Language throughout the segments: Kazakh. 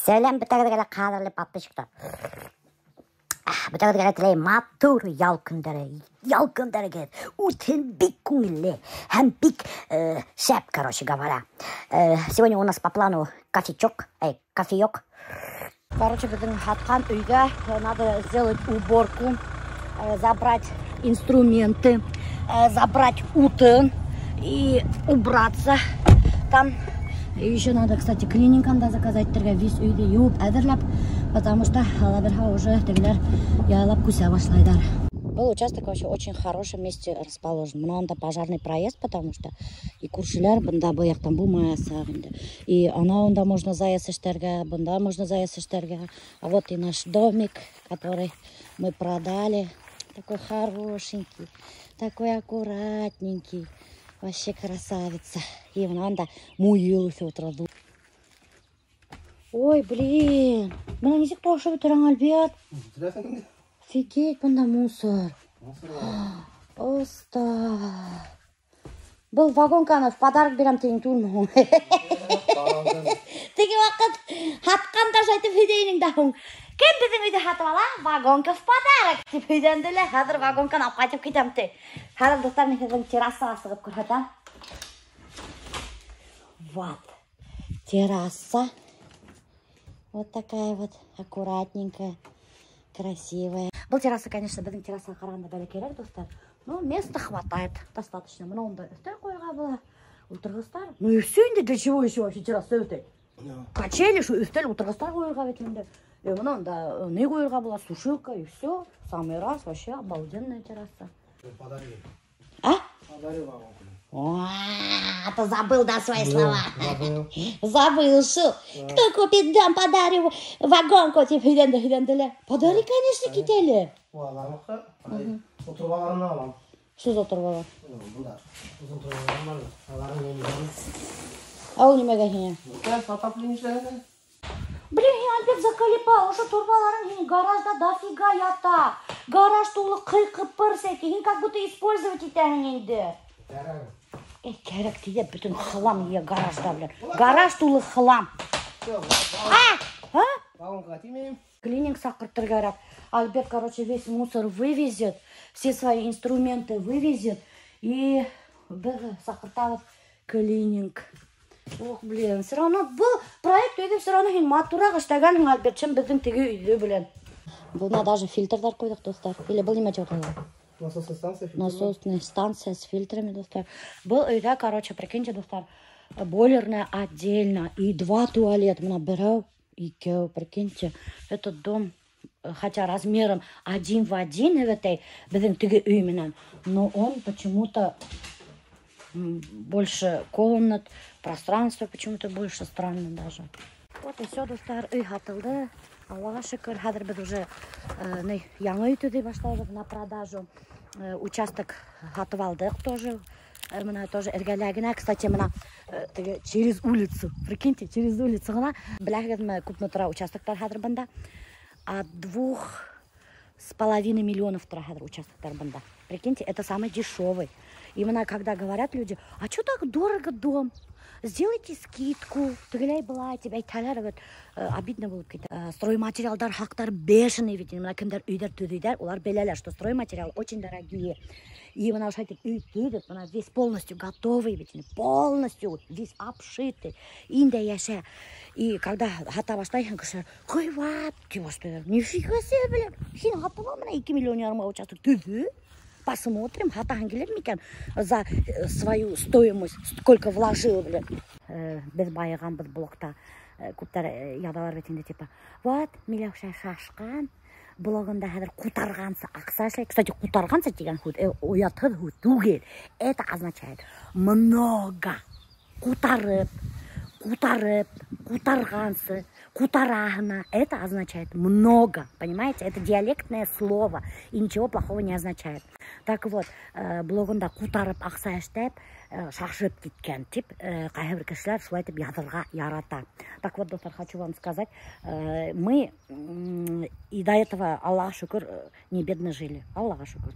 Сәлем бітәгідігілі қадірлі подписчиктар. Бітәгідігілі тілей матур ял күндері кет. Утен бик көңілі, һәм бик шәп, короче говоря. Сегодня у нас по плану кофеек. Короче, біздің хатқан үйге надо сделать уборку, забрать инструменты, забрать утын и убраться. Там еще надо, кстати, клиниканда заказать весь үйді юып әдірләп, потому что алаберха уже тегілер ялап күсә башлайдар. Был участок вообще очень хорошем месте расположен. Мынанда пожарный проезд, потому что и күршілер бында бояқтан булмаяса. И анауында можно заяц эштәргә, бында можно заяц эштәргә. А вот и наш домик, который мы продали. Такой хорошенький, такой аккуратненький. Вообще красавица. И мынанда муйыл все утраду. Ой, блин. Мына несек тошып тұран Альберт. Офигеть, бында мусор. Оста. Бұл вагонканы в подарок берем тегін турмын. Теге вақыт хатқанда жайтып өйдейінің дағын. Кем біздің үйде хатып ала? Вагонка в подарок. Деп өйденділі. Хадыр вагонканы ап қайтып кетем те. Хадыр достар мекездің террасаға сығып көрсетем. Вот. Терраса. Вот такая вот аккуратненькая, красивая. Бұл терраса, конечно, біздің террасаға қарағанда бәлекерек, достар. Но места хватает достаточно. Мынауында үстел қойға была. Отырғыстар. Ну и все инде, для чего еще вообще терраса өтей? Качели, что үстел отырғыстар қойға ветінде. И мынауында не қойға была, сушилка и все. Самый раз, вообще обалденная терраса. Подарил. А? Подарил вагонку. А ты забыл, да, свои слова? Забыл, что? Кто купит дом, подарил вагонку, типа, подари, конечно, кетели. Oturmalarını alalım. Что за оторвало? Bunlar. Uzun oturmalarını alalım. Alalım yenilerini. А у него гахиня? Gel sataplayın işlerini. Блин, я опять заколебал, уже турбаларын гаражда дофига ята. Гараж толы қылқып всякий, как будто использовать етәңінде. Керек тиде бүтін хлам е гаражда, блин. Гараж толы хлам. Вагонка тимейм. Клининг сақырттыр керек. Альберт, короче, весь мусор вывезет, все свои инструменты вывезет и сақырталып клининг. Ох, блин, все равно был проект үйде все равно матурақ іштәгәнің Альберт, чем біздің теге үйде, блин. Бұлна даже фильтрдар қойдық, достар. Или бұл неме жотылы? Насосная станция. Насосная станция с фильтрами, достар. Был үйде, короче, прикиньте, достар, бойлерная отдельно и 2 туалета. Мына бірәу, икеу, прикиньте, этот дом, хотя размером 1 в 1 этой біздің теге үй менен, но он почему-то больше комнат, пространство почему-то больше, странно даже. Вот и все, достар, үй хатылды. Аллаға шүкір, хәдір біз уже яңы үй төдей башлайдық на продажу. Участок хатып алдық тоже. Мына тоже эргәләгенә, кстати, мына через улицу. Прикиньте, через улицу гына. Беләгезме, күпме тора участоктар хәдір бында. От 2,5 миллионов тора хәдір участоктар бында. Прикиньте, это самый дешевый. Именно когда говорят люди, а что так дорого дом? Сделайте скидку. Тегеләй была тебе әйтәләр, обидно булып китә. Стройматериалдар хактар бешеный, ведь мына кемдер өйдәр төзүдәр, улар беләләр, что стройматериалы очень дорогие. И мына ошайтып үй төзеп, мына весь полностью готовый, ведь полностью весь обшитый. Инде яшә. И когда хата башлайһың, кеше, кыйват ки башлыйлар. Нифига себе, блин. Син хатыла мына 2,5 миллион участок төзү. Посмотрим, хатаһын килер микән за свою стоимость, сколько вложил, блин. Без байыган без блокта күптәр ядалар бит инде, типа, вот, Миләүшә шашкан, блогында хәзер кутаргансы акса эшләй. Кстати, кутаргансы дигән һүз уятһыз һүз түгел. Это означает много. Кутарып, кутаргансы, кутарахна. Это означает много, понимаете? Это диалектное слово и ничего плохого не означает. Так вот, блогында кутарып акса эштәп, шашып киткән тип, кайбер кешеләр шулай дип язырга ярата. Так вот, достар, хочу вам сказать, мы и до этого, Аллаха шукр, не бедно жили. Аллаха шукр.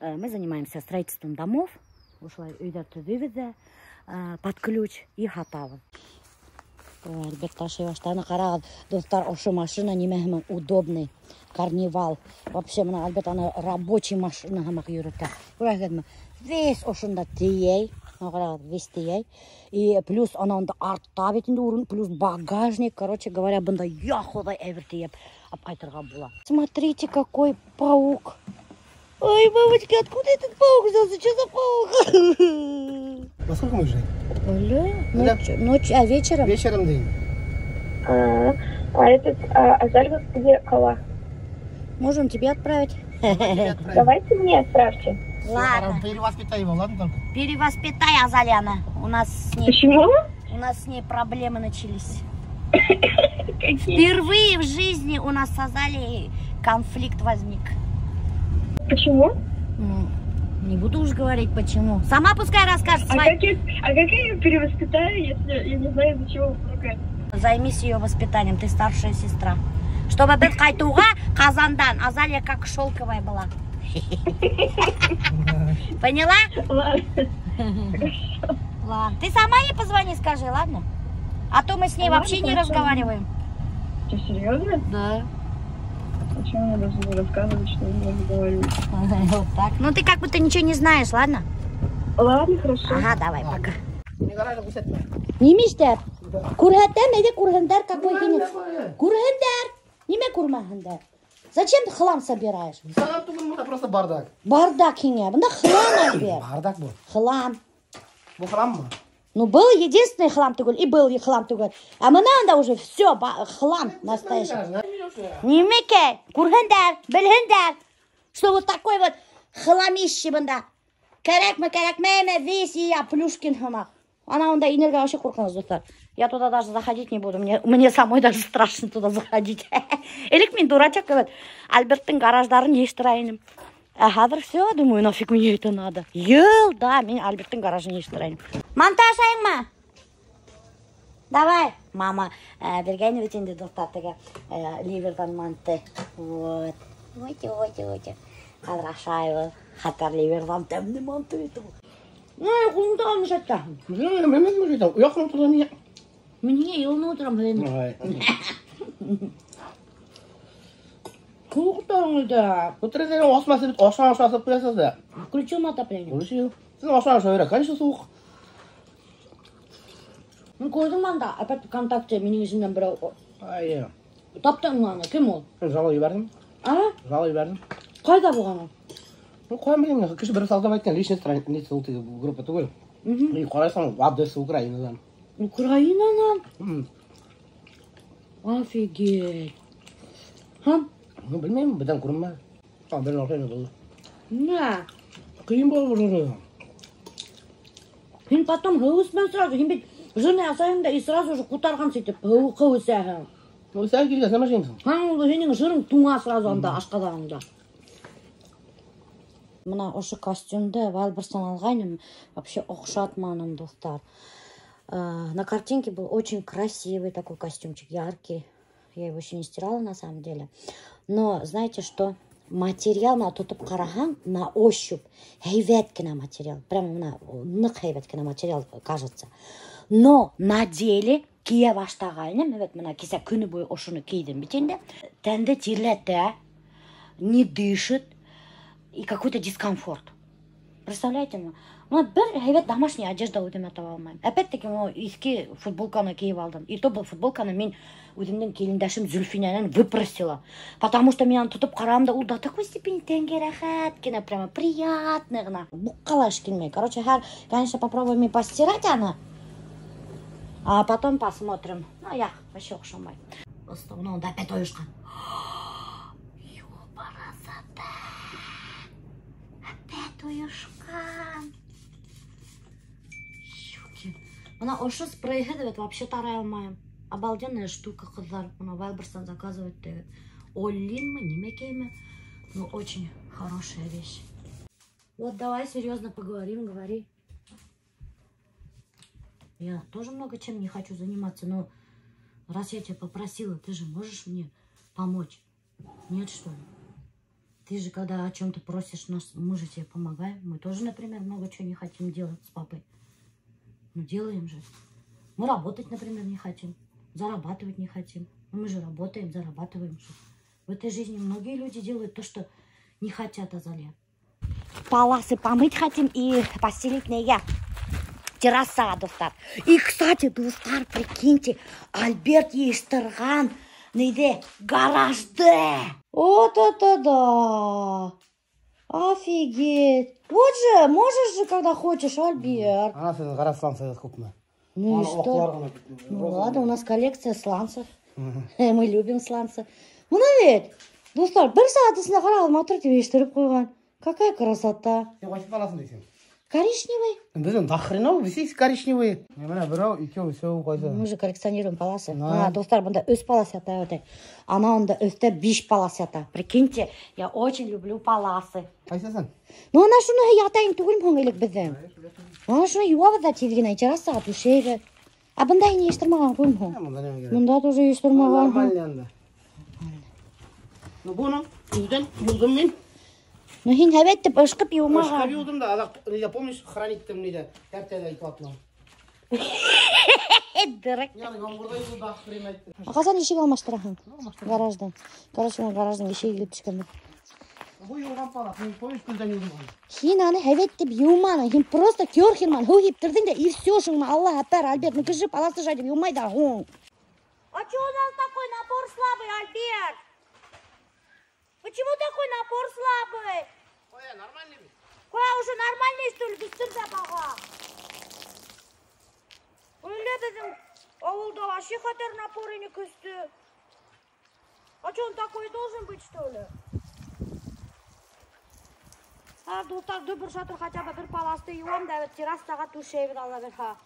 Мы занимаемся строительством домов, ушла үйдәр төзүбез под ключ и хатабыз. Альберт Ашеваштаны қарағат. Достар, ошу машина немеһімен удобный. Карнивал. Вообще, мына Альберт ана рабочий машина хамақ үйрөтті. Көрәгедімі? Весь ошында тией. Қарағат, весь тией. И плюс ананда артта бетінде урын, плюс багажник. Короче говоря, бында яхудай әвіртейіп ап қайтырға була. Смотрите, какой паук. Ой, мамочки, откуда этот паук взялся? Что за паук? Во сколько мы уезжаем? Ночь, а вечером? Вечером день. Азаль вот где кола? Можем тебе отправить. Давайте мне отправьте. Ладно. Перевоспитай его, ладно только? Перевоспитай Азаляна. У нас с ней проблемы начались. Какие? Впервые в жизни у нас с Азалией конфликт возник. Почему? Не буду уж говорить почему. Сама пускай расскажет А как я перевоспитаю, если я не знаю, из-за чего вы ругаетесь? Займись ее воспитанием, ты старшая сестра. Чтобы без кайтуга казандан Азалия как шелковая была. Поняла? Ладно. Ладно. Ты сама ей позвони, скажи, ладно? А то мы с ней вообще не разговариваем. Что, серьезно? Да. Почему мне должны рассказывать, что я не говорю? Вот так. Ну ты как будто ничего не знаешь, ладно? Ладно, хорошо. Ага, давай, пока. Не гаража көрсетме. Немештер? Күрһәтәм, әйдә күрһендәр, какой хинец. Күрһендәр. Неме күрмәһендәр? Зачем ты хлам собираешь? Сам түгел, это просто бардак. Бардак хиңә. Бында хлам Альберт. Бардак бұл. Хлам. Бұл храм мı? Ну, был единственный хлам түгел, и был хлам түгел. А мында уже все хлам настоящий. Немеке, күрһендәр, белһендәр, что вот такой вот хламище бында. Кәрәкме, кәрәкмәйме, весь я Плюшкин хамақ. Она онда инергия вообще курканыз, достар. Я туда даже заходить не буду. Мне самой даже страшно туда заходить. Элек мен дурачок, говорит, Альберттің гараждарын ештірайыным. А хадыр все, думаю, нафиг мне это надо. Да, мен Альберттің гаражын ештірайыным. Монтаж айыңма? Давай. Мама бергені өтенде достар тігі ливердан манты. Вот. Өте. Хадыр ашайы. Хаттар ливердан тәмді манты өті бұл. Ну, құлыңды қалмыш әтті. Мен жүйдім. Уяқын отырдым я. Мне елны отырам білемін. Құлықтарыңызда. Отырдың осмасы бит, ашан асып қоясыз да. Включил отопление. Включил. Сен ашан аша конечно суық. Ну, көрдің манда, опять ВКонтакте менің есімден біреу. Ай, Таптың маңа, кім ол? жалы жібердім. А? Жалы жібердім. Қайда болғаны? Ну, қоям білемін, кіші бір салдап айтқан личный страница ол тегі группа түгел. И қарайсың, адресі Украинадан. Украинадан? Офигеть. Хам? Ну, білмеймін, бірден көрінме. Бірден оқиын болды. Не. Қиын болып жүрді. Мен потом хауыспен сразу, мен бет жены асайында и сразу же құтарған сөйтіп хауысаға. Ну, сәл келген, сәл машинсың. Хан, женің жырың туңа сразу анда ашқадағында. Мына ошы костюмды Вальберстан алғайным, вообще оқшатманым, достар. На картинке был очень красивый такой костюмчик, яркий. Я его еще не стирала на самом деле. Но знаете что? Материал на тутып қарахан на ощупь хейветкина материал. Прямо на нық хейветкина материал кажется. Но на деле кие баштағайным, evet мына кесе күні бойы ошыны кийдім битенде. Тәнді терлетті, не дышит и какой-то дискомфорт. Представляете ме? Мына бір хейвет домашний одежда өдеме таба алмайм. Опять-таки иски футболканы киіп алдым. И то бұл футболканы мен өзімнің келіндашым Зульфинянан выпросила. Потому что мен тұтып қарамда, ол до такой степени тәнге рахат кена, прямо приятный ғына. Бұққалаш келмей. Короче, конечно, попробуем постирать она. А потом посмотрим. Ну, я вообще оқшамай. Просто оны да опять ойышқан. Ёпарасата. Опять ойышқан. Щуки. Мына ошы спрейгі да вообще тарай алмайым. Обалденная штука, қыздар. Мына Вайлберстан заказывать деген. Оллин мы, немекейме. Ну, очень хорошая вещь. Вот давай серьезно поговорим, говори. Я тоже много чем не хочу заниматься, но раз я тебя попросила, ты же можешь мне помочь? Нет, что ли? Ты же, когда о чем-то просишь нас, мы же тебе помогаем. Мы тоже, например, много чего не хотим делать с папой. Ну, делаем же. Мы работать, например, не хотим. зарабатывать не хотим. Но мы же работаем, зарабатываем же. В этой жизни многие люди делают то, что не хотят, Азалия. Паласы помыть хотим и постелить неге. Терраса, достар. И, кстати, достар, прикиньте, Альберт естірған неде гаражды. Вот это да! Офигеть! Вот же, можешь же, когда хочешь, Альберт. Ана сен гараж сланцы көпме. Ну и что? Ну ладно, у нас коллекция сланцев. Мы любим сланцы. Ну ведь, достар, бір сағат ісіне қарағым отыр деп ештіріп қойған. Какая красота! Сен қайсы баласың дейсің? Коричневый. Біздің дохрена здесь коричневый. Міне бірау, екеу, үшеу қойса. Мы же коллекционируем паласы. Достар, бұнда өз паласы ята. Анауында өсті 5 паласы ята. Прикиньте, я очень люблю паласы. Қайсысын? Ну, ана шуны ятайын түгіл мұңғылық біздің. Ана шуны юабы да тезгіне, террасаға түшегі. А бұнда ені ештірмаған қойым ғын. Мұнда не керек? Мұнда тоже ештірмаған ғын. Нормально енді. Ну, бұның үйден юлдым мен. Ну, хин әбеттіп ұшқып еумаған. Ұшқап юлдым да, я помнишь, храниттім нейді, кәртеді айтып атылам. Дырық. Яғни, ғамырда юлды ақы берем айтты. Қасан ешек алмаштырахын? Гараждан. Гараждан ешек еліп түшкенді. Бұл юлған палас, мен помнишь, күлден юлдым ғын. Хин аны әбеттіп еуманы. Хин просто керхерман. Ху хиптірдің да и все шыңма. Аллах әппер, Альберт. Ну, кіші паласы жайдып еумайды ғын. А че у нас такой напор слабый, Альберт? Почему такой напор слабый? Ой, нормальный ведь. Қоя уже нормальный, что ли, дүстірді баға? Өлі біздің ауылда вообще қатар напоры не күсті. А что он такой должен быть, что ли? А, достар, дүбір шатыр хотя бы бір паласты юам да, террасаға түшейбід алла бір ха.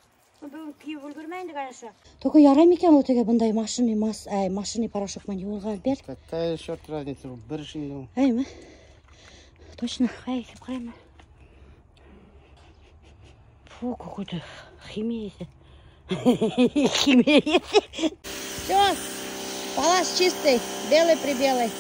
Бүгін киіп үлгірмейінді, конечно. Только ярайм екен ол теге бұндай машины порошокмен юылға, Альберт. Какая еще разница, бір жиын. Әйме? Точно, ай, кеп қарайма. Фу, какой-то химия есі. Химия есі. Все, палас чистый, белый-прибелый.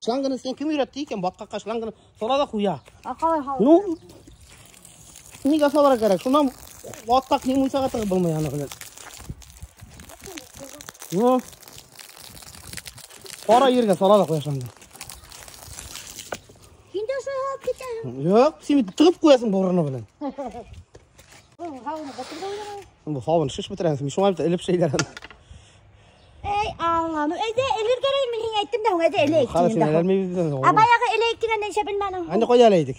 Шланганы сен кім үйретті екен, баққа шланганы солада құя. А қалай халық? Ну, неге солара керек? Шунан оттақ не мұйсағатығы болмай аны қылады. Ну, қора ерге солада құя шланганы. Хинде шой қалып кетті. Жоқ, сен тұғып қоясың бұрыны білін. Қауыны бұтырда ойламай. Бұл сауын шыш бітірәнсің, мен шумай біті іліп шейлер. Ey Allah, nu ede elir gereyim mi hingeyttim de ede ele Қара сен ektiğinde. әлмейбізден. Абаяғы ele ektiğinden şey bilmedim. Әнде қой әлейдік.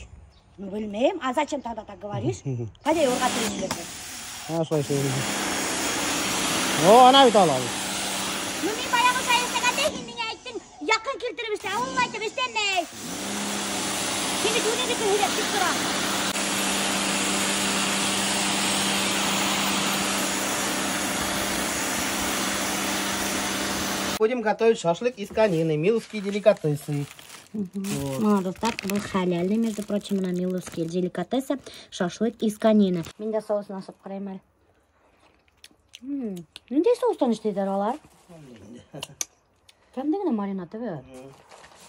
Ну, bilmeyim. А зачем тогда так говоришь? Hadi yorga tırışırdı. Шылай шейлер. О, ана бит алалы. Ну, мен баяғы sayısıға hindine ettin. Yakın kiltirip işte. Olmaydı bizden ne? Şimdi düğünü kıhırıp çıktıram. Будем готовить шашлык из конины, миловские деликатесы. Достар, бұл халяльный, между прочим, на миловские деликатесы, шашлык из конины. Мен де соусын ашып қарайым әлі. Нендей соустан іштейдер олар? Кәмдігіне маринаты бе?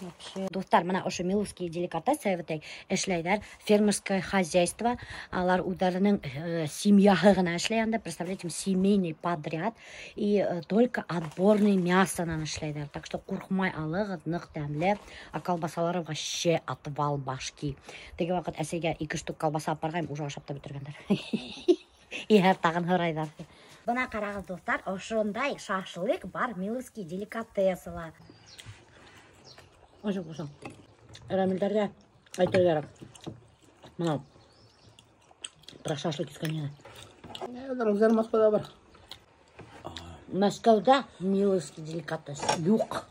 Вообще. Достар, мына ошы миловские деликатесы эшлейдер, фермерское хозяйство, алар ударының семьяғығына эшлейдер, представляете, семейный подряд, и только отборный мясонан эшлейдер. Так что курхмай алығыз, нық дәмлі, а колбасалары вообще атвал башки. Теге вақыт әсеге 2 штук колбаса апарғайым, уже ашапта бітіргендер. И әр тағын хырайдар. Бұна қарағыз, достар, ошындай шашлык бар миловские деликатесылар. Ошо қошам. Рамилдерде айтыр керек. Мынау. Про шашлык из конины. Өздеріңіздер Москвада бар. Мәскеуде миловский деликатес. Юқ.